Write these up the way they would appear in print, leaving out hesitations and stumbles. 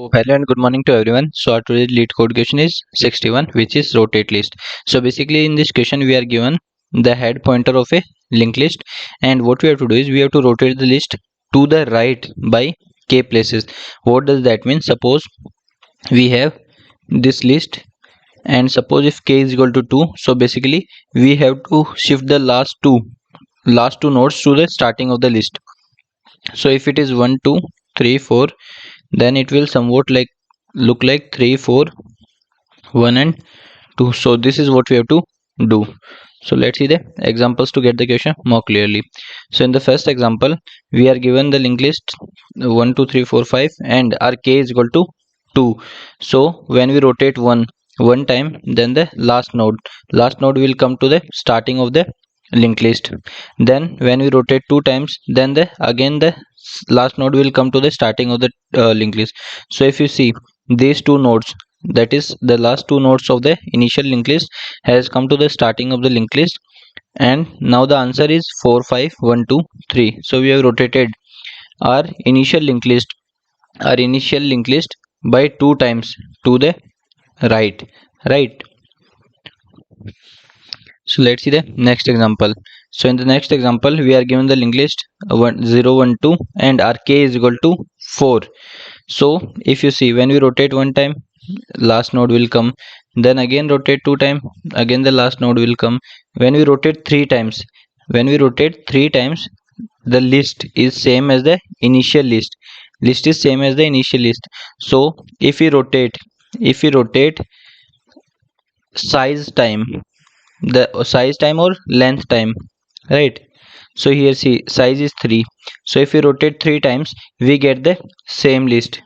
Hello and good morning to everyone. So our today's lead code question is 61, which is rotate list. So basically in this question we are given the head pointer of a linked list, and what we have to do is we have to rotate the list to the right by k places. What does that mean? Suppose we have this list, and suppose if k is equal to 2, so basically we have to shift the last two nodes to the starting of the list. So if it is 1 2 3 4, then it will somewhat like look like 3 4 1 and 2. So this is what we have to do. So let's see the examples to get the question more clearly. So in the first example we are given the linked list 1 2 3 4 5 and our k is equal to 2. So when we rotate one time, then the last node will come to the starting of the linked list. Then when we rotate two times, then the last node will come to the starting of the linked list. So if you see these two nodes, that is the last two nodes of the initial linked list has come to the starting of the linked list, and now the answer is 4 5 1 2 3. So we have rotated our initial linked list by two times to the right. So let's see the next example. So in the next example we are given the linked list 0 1 2 and our k is equal to 4. So if you see, when we rotate one time, last node will come, then again rotate two time, again the last node will come. When we rotate three times, the list is same as the initial list. So if we rotate size time, the size time or length time, right? So here see, size is 3. So if we rotate three times, we get the same list.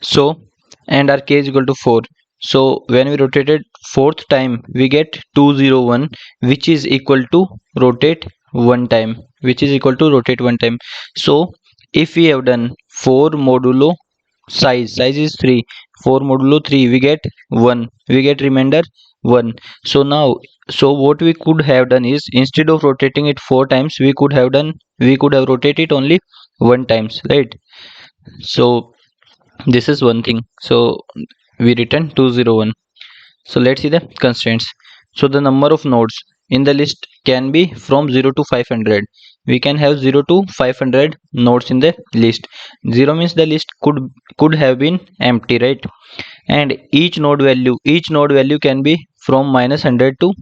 So and our k is equal to 4. So when we rotated fourth time, we get 201, which is equal to rotate one time. So if we have done 4 modulo size is 3, 4 modulo 3, we get 1, we get remainder 1. So now, so what we could have done is, instead of rotating it four times, we could have rotated it only one times, right? So this is one thing. So we return 201. So let's see the constraints. So the number of nodes in the list can be from 0 to 500. We can have 0 to 500 nodes in the list. 0 means the list could have been empty, right? And each node value can be from -100 to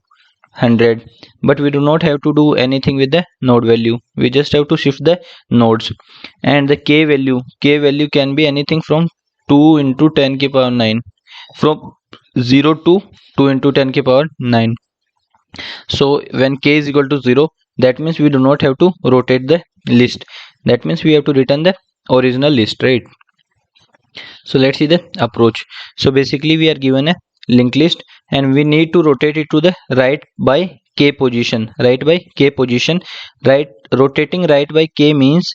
100, but we do not have to do anything with the node value. We just have to shift the nodes. And the k value can be anything from 2 into 10 ki power 9, from 0 to 2 into 10 ki power 9. So when k is equal to 0, that means we do not have to rotate the list. That means we have to return the original list, right? So let's see the approach. So basically we are given a linked list and we need to rotate it to the right by k position. Right, rotating right by k means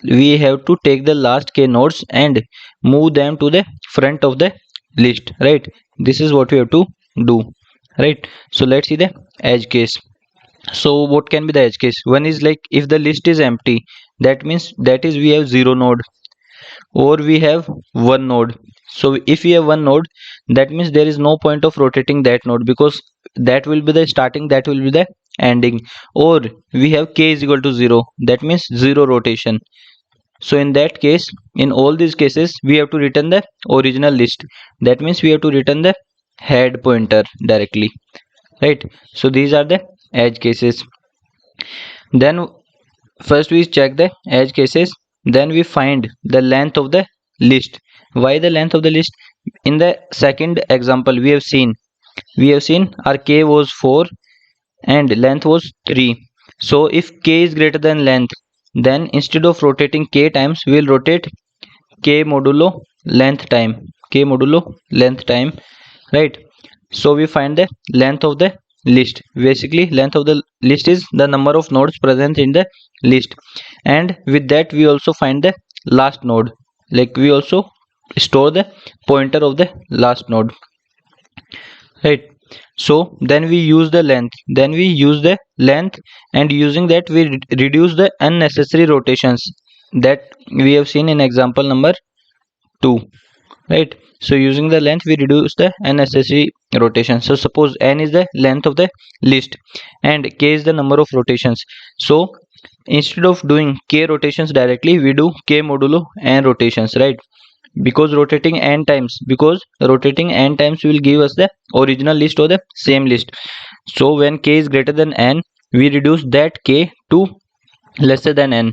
we have to take the last k nodes and move them to the front of the list, right? This is what we have to do, right? So let's see the edge case. So what can be the edge case? One is like, if the list is empty, that is we have zero node, or we have one node. So if we have one node, that means there is no point of rotating that node, because that will be the starting, that will be the ending. Or we have k is equal to 0, that means zero rotation. So in that case, in all these cases, we have to return the original list. That means we have to return the head pointer directly, right? So these are the edge cases. Then first we check the edge cases, then we find the length of the list. Why the length of the list? In the second example we have seen our k was 4 and length was 3. So if k is greater than length, then instead of rotating k times, we will rotate k modulo length time, right? So we find the length of the list. Basically length of the list is the number of nodes present in the list, and with that we also find the last node, like we also store the pointer of the last node, right? So then we use the length, and using that we reduce the unnecessary rotations. that we have seen in example number 2, right? So using the length we reduce the unnecessary rotation. So suppose n is the length of the list and k is the number of rotations. So instead of doing k rotations directly, we do k modulo n rotations, right? Because rotating n times will give us the original list or the same list. So when k is greater than n, we reduce that k to lesser than n.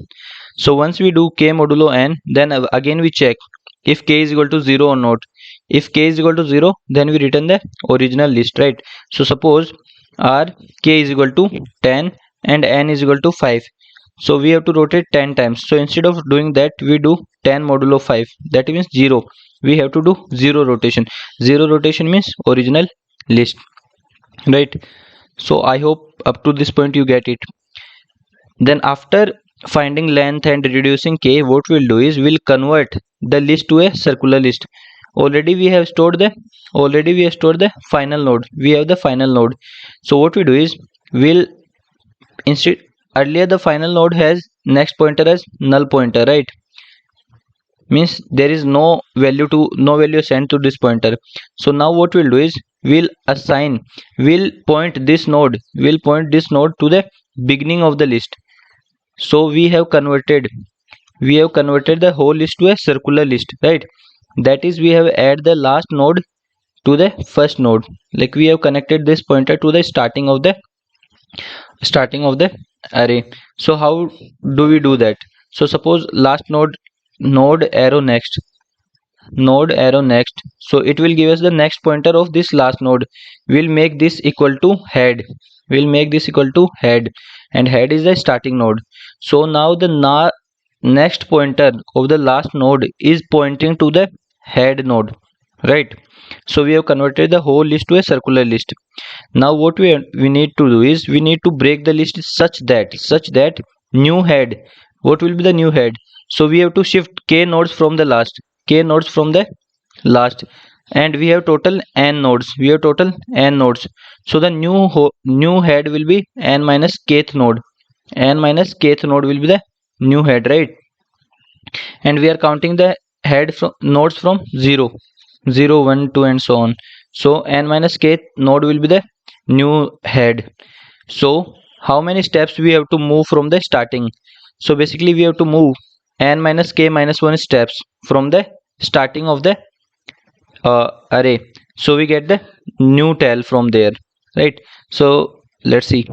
So once we do k modulo n, then again we check if k is equal to 0 or not. If k is equal to 0, then we return the original list, right? So suppose our k is equal to 10 and n is equal to 5. So we have to rotate 10 times. So instead of doing that, we do 10 modulo 5. That means 0. We have to do 0 rotation. 0 rotation means original list, right? So I hope up to this point you get it. Then after finding length and reducing k, what we'll do is we'll convert the list to a circular list. Already we have stored the final node. We have the final node. So what we do is we'll instead earlier the final node has next pointer as null pointer, right? Means there is no value sent to this pointer. So now what we'll do is we'll point this node to the beginning of the list. So we have converted the whole list to a circular list, right? That is, we have added the last node to the first node. Like we have connected this pointer to the starting of the array. So how do we do that? So suppose last node arrow next, so it will give us the next pointer of this last node. We'll make this equal to head, and head is the starting node. So now the next pointer of the last node is pointing to the head node, right? So we have converted the whole list to a circular list. Now what we need to do is we need to break the list such that new head, what will be the new head? So we have to shift k nodes from the last, and we have total n nodes. So the new head will be n minus kth node. Will be the new head, right? And we are counting the nodes from 0, 0, 1, 2 and so on. So n minus k node will be the new head. So how many steps we have to move from the starting? So basically we have to move n minus k minus 1 steps from the starting of the array. So we get the new tail from there, right? So let's see.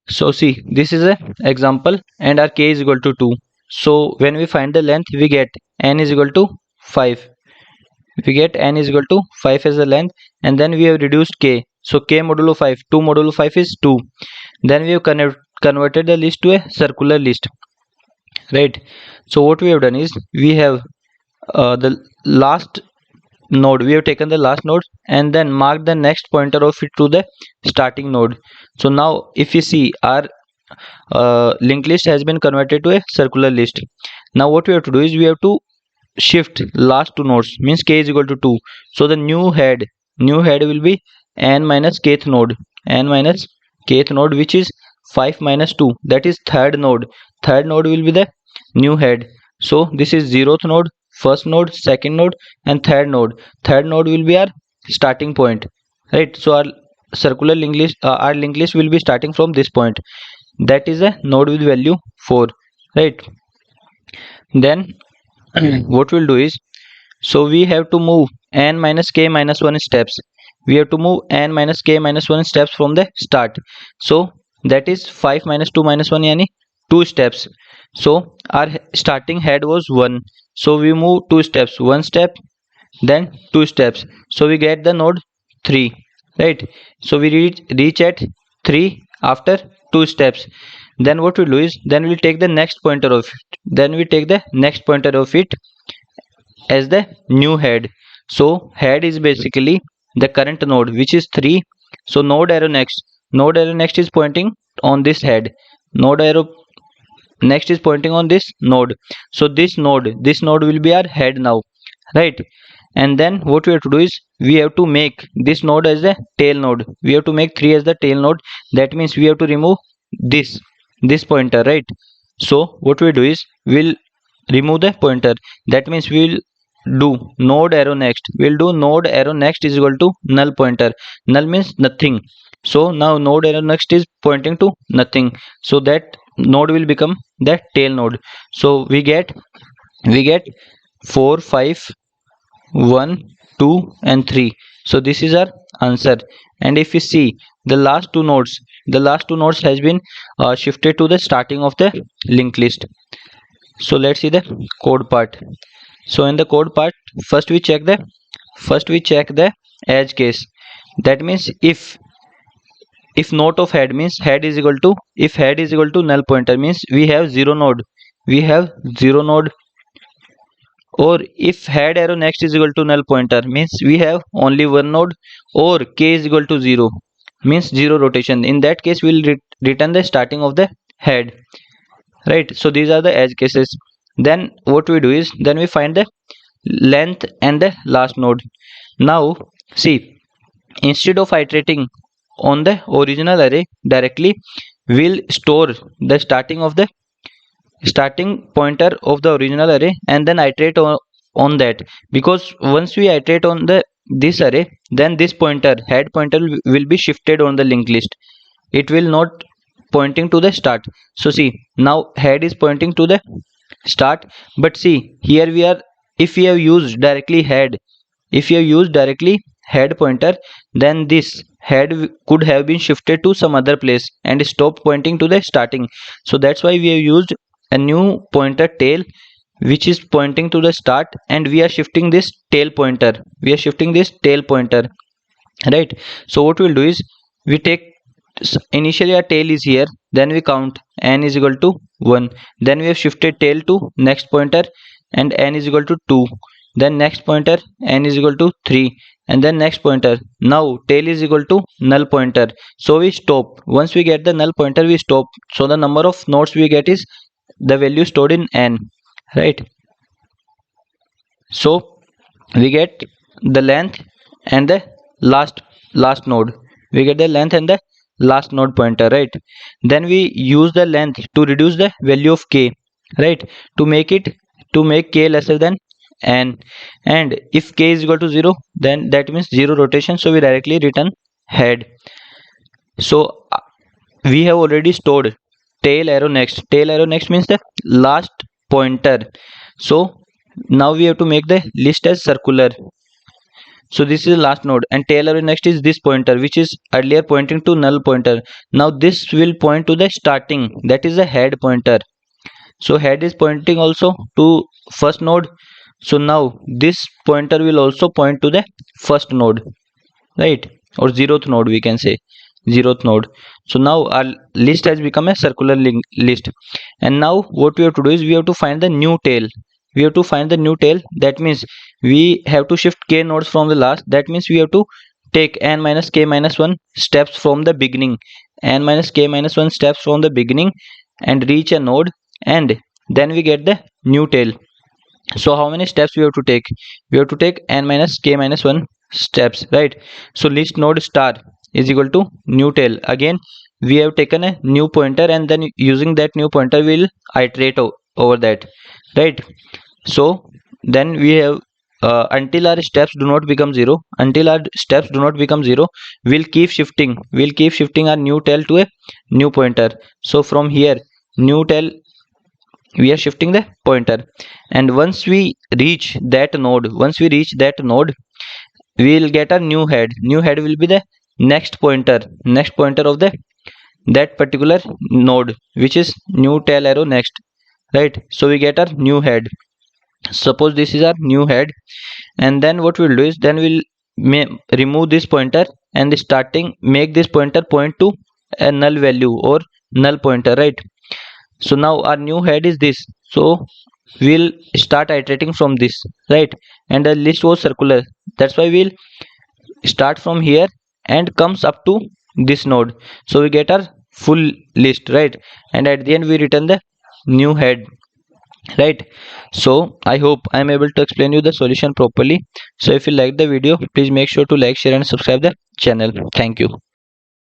So see, this is a example and our k is equal to 2. So when we find the length, we get n is equal to 5. We get n is equal to 5 as the length, and then we have reduced k. So k modulo 5, 2 modulo 5 is 2. Then we have converted the list to a circular list, right? So what we have done is we have the last node, we have taken the last node and then marked the next pointer of it to the starting node. So now if you see, our linked list has been converted to a circular list. Now what we have to do is we have to shift last two nodes, means k is equal to 2. So the new head will be n minus kth node, which is 5 minus 2, that is third node will be the new head. So this is 0th node, first node, second node and third node will be our starting point, right? So our circular linked list will be starting from this point, that is a node with value 4, right? Then what we'll do is, so we have to move n minus k minus 1 steps. From the start. So that is 5 minus 2 minus 1, yani 2 steps. So our starting head was 1. So we move 2 steps, 1 step, then 2 steps. So we get the node 3, right? So we reach at 3 after 2 steps. Then what we do is, then we'll take the next pointer of it. As the new head. So head is basically the current node, which is 3. So node arrow next is pointing on this head. Node arrow next is pointing on this node. So this node will be our head now, right? And then what we have to do is we have to make this node as the tail node. We have to make 3 as the tail node. That means we have to remove this pointer, right? So what we do is we'll remove the pointer. That means we'll do node arrow next. We'll do node arrow next is equal to null pointer. Null means nothing. So now node arrow next is pointing to nothing. So that node will become the tail node. So we get 4, 5, 1, 2 and 3. So this is our answer. And if you see the last two nodes has been shifted to the starting of the linked list. So let's see the code part. So in the code part, first we check the edge case. That means if not of head means head is equal to, if head is equal to null pointer means we have zero node. Or if head arrow next is equal to null pointer means we have only one node. Or k is equal to 0 means 0 rotation. In that case we will return the starting of the head, right? So these are the edge cases. Then what we do is then we find the length and the last node. Now see, instead of iterating on the original array directly, we'll store the starting pointer of the original array and then iterate on that. Because once we iterate on this array, then this pointer head pointer will be shifted on the linked list. It will not pointing to the start. So see, now head is pointing to the start, but see here we are, if we have used directly head pointer, then this head could have been shifted to some other place and stop pointing to the starting. So that's why we have used a new pointer tail which is pointing to the start, and we are shifting this tail pointer, right? So what we'll do is we take, initially our tail is here, then we count n is equal to 1, then we have shifted tail to next pointer and n is equal to 2, then next pointer n is equal to 3, and then next pointer. Now tail is equal to null pointer, so we stop. Once we get the null pointer we stop. So the number of nodes we get is the value stored in n, right? So we get the length and the last node. We get the length and the last node pointer, right? Then we use the length to reduce the value of k, right? To make k lesser than n. And if k is equal to 0, then that means 0 rotation, so we directly return head. So we have already stored tail arrow next means the last pointer. So now we have to make the list as circular. So this is the last node, and tail arrow next is this pointer which is earlier pointing to null pointer. Now this will point to the starting, that is the head pointer. So head is pointing also to first node. So now this pointer will also point to the first node, right? Or zeroth node, we can say zeroth node. So now our list has become a circular list. And now what we have to do is we have to find the new tail. That means we have to shift k nodes from the last. That means we have to take n minus k minus 1 steps from the beginning, and reach a node, and then we get the new tail. So how many steps we have to take? We have to take n minus k minus 1 steps, right? So list node star is equal to new tail. Again we have taken a new pointer, and then using that new pointer we will iterate over that, right? So then we have until our steps do not become 0, we'll keep shifting our new tail to a new pointer. So from here new tail we are shifting the pointer, and once we reach that node, we will get a new head. Will be the next pointer of that particular node, which is new tail arrow next, right? So we get our new head. Suppose this is our new head, and then what we'll do is then we'll remove this pointer and make this pointer point to a null value or null pointer, right? So now our new head is this, so we'll start iterating from this, right? And the list was circular, that's why we'll start from here and comes up to this node. So we get our full list, right? And at the end we return the new head, right? So I hope I am able to explain you the solution properly. So if you like the video, please make sure to like, share and subscribe the channel. Thank you.